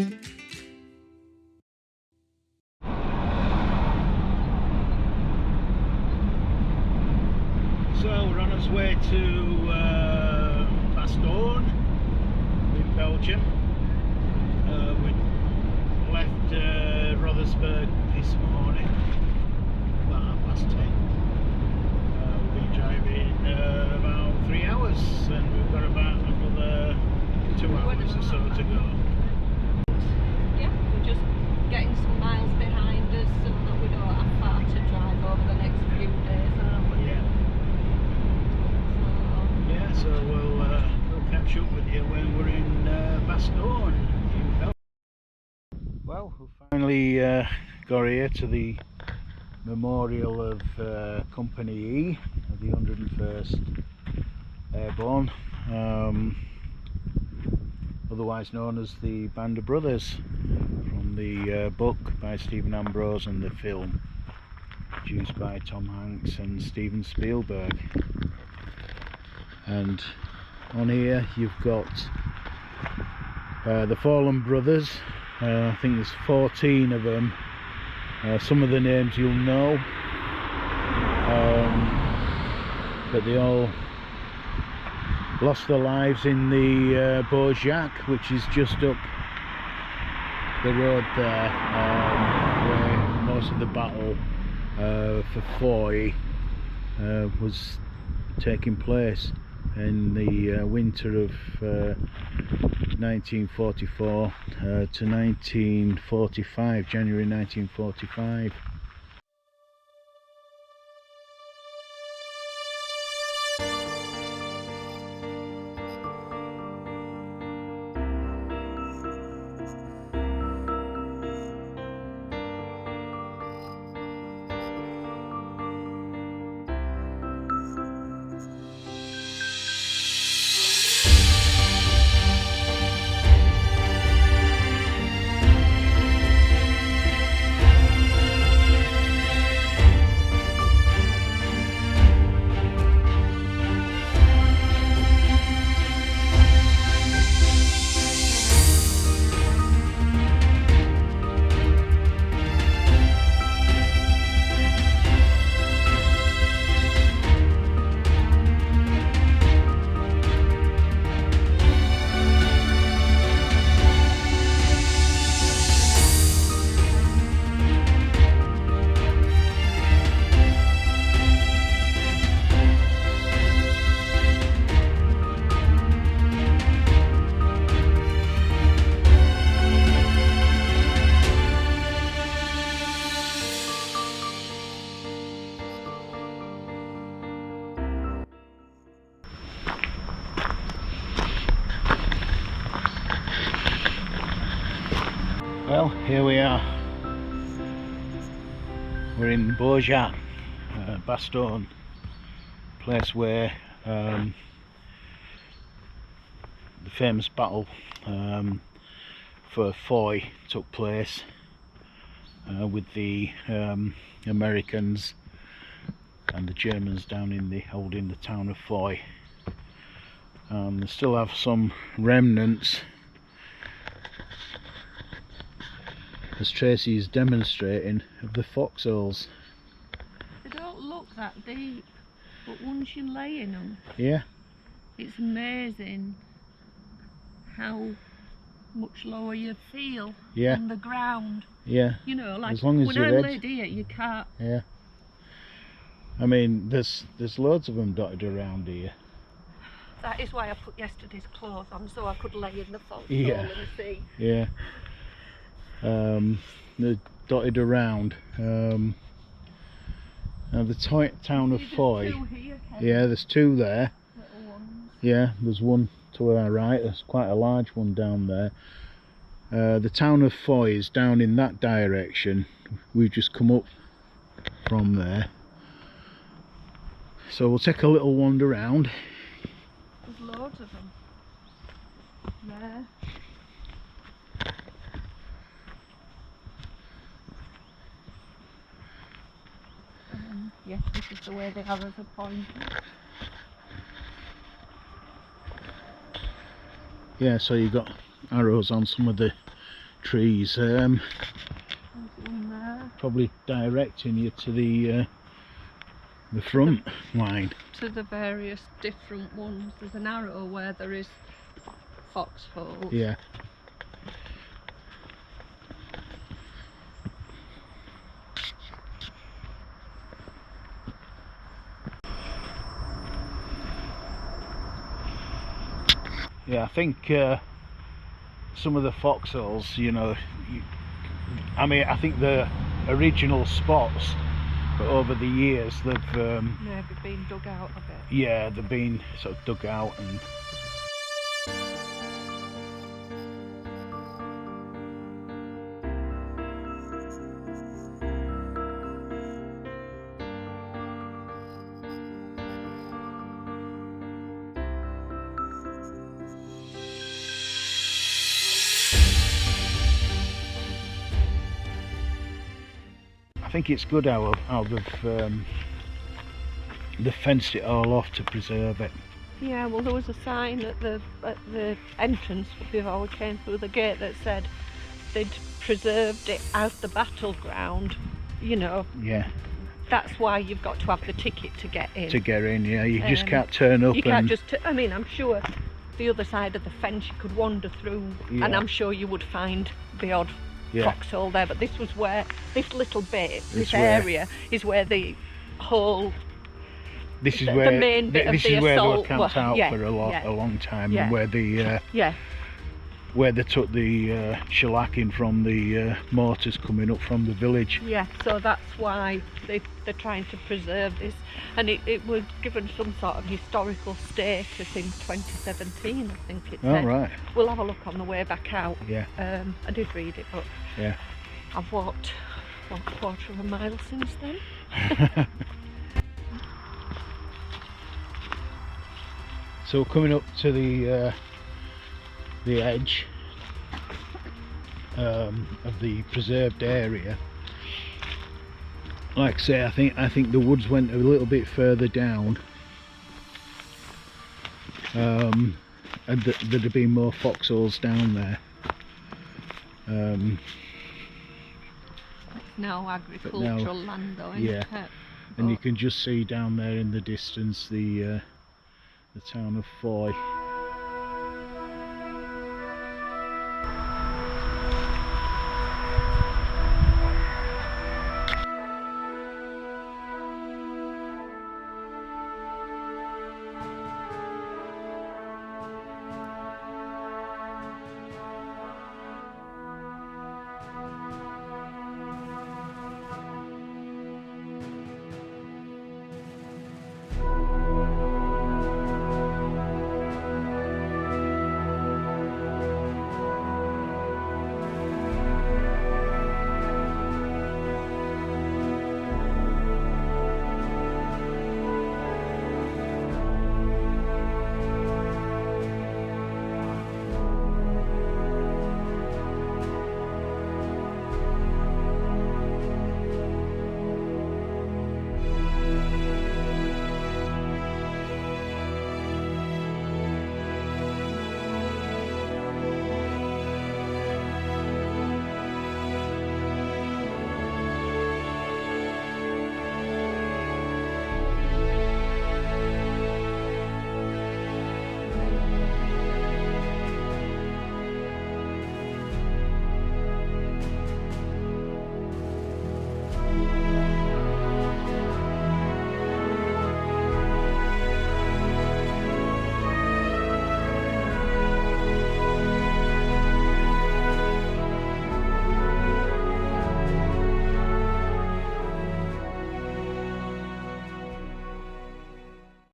So we're on our way to Bastogne in Belgium. We left Rothersberg this morning about 10:30. We've been driving about 3 hours, and we've got about another 2 hours or so to go. Yeah, we're just getting some miles behind us so that we don't have far to drive over the next few days, aren't we? Yeah, so we'll catch up with you when we're in Bastogne in Belgium. Well, we finally got here to the memorial of Company E of the 101st Airborne, otherwise known as the Band of Brothers, from the book by Stephen Ambrose and the film produced by Tom Hanks and Steven Spielberg. And on here you've got the fallen brothers. I think there's 14 of them. Some of the names you'll know, but they all lost their lives in the Bois, which is just up the road there, where most of the battle for Foy was taking place in the winter of 1944 to 1945, January 1945. Well, here we are. We're in Bois, Bastogne, place where the famous battle for Foy took place with the Americans and the Germans down in holding the town of Foy. They still have some remnants, as Tracy is demonstrating, of the foxholes. They don't look that deep, but once you lay in them, yeah, it's amazing how much lower you feel on the ground. Yeah. You know, like as long as when you're I'm laid here, you can't. Yeah. I mean, there's loads of them dotted around here. That is why I put yesterday's clothes on, so I could lay in the foxhole Yeah. and see. Yeah. They're dotted around. Now the town of Foy. Yeah, there's two there. Little ones. Yeah, there's one to our right. There's quite a large one down there. The town of Foy is down in that direction. We've just come up from there. So we'll take a little wander around. There's loads of them. There. Yes, this is the way the arrows are pointing. Yeah, so you've got arrows on some of the trees. There's one there. Probably directing you to the front line. To the various different ones. There's an arrow where there is foxholes. Yeah. Yeah, I think some of the foxholes, you know, I mean, I think the original spots, but over the years they've Maybe been dug out a bit. yeah, they've been sort of dug out. And I think it's good how they've fenced it all off to preserve it. Yeah, well, there was a sign at the entrance before we came through the gate that said they'd preserved it as the battleground. You know, Yeah, that's why you've got to have the ticket to get in. to get in. Yeah, you just can't turn up. You can't and just. I mean, I'm sure the other side of the fence you could wander through, Yeah. and I'm sure you would find the odd foxhole there. But this was where this little bit, this area, is where the whole. This is the where main bit of this the is where they were assault camped out yeah, for a long time, yeah. and where the Yeah. where they took the shellacking from the mortars coming up from the village. Yeah, so that's why they're trying to preserve this, and it was given some sort of historical status in 2017, I think it said. Oh, right. We'll have a look on the way back out. Yeah. I did read it, but Yeah. I've walked 1/4 of a mile since then. So coming up to the edge of the preserved area. Like I say, I think the woods went a little bit further down, and there'd have been more foxholes down there. It's now agricultural land though, isn't yeah. it? And you can just see down there in the distance the town of Bois.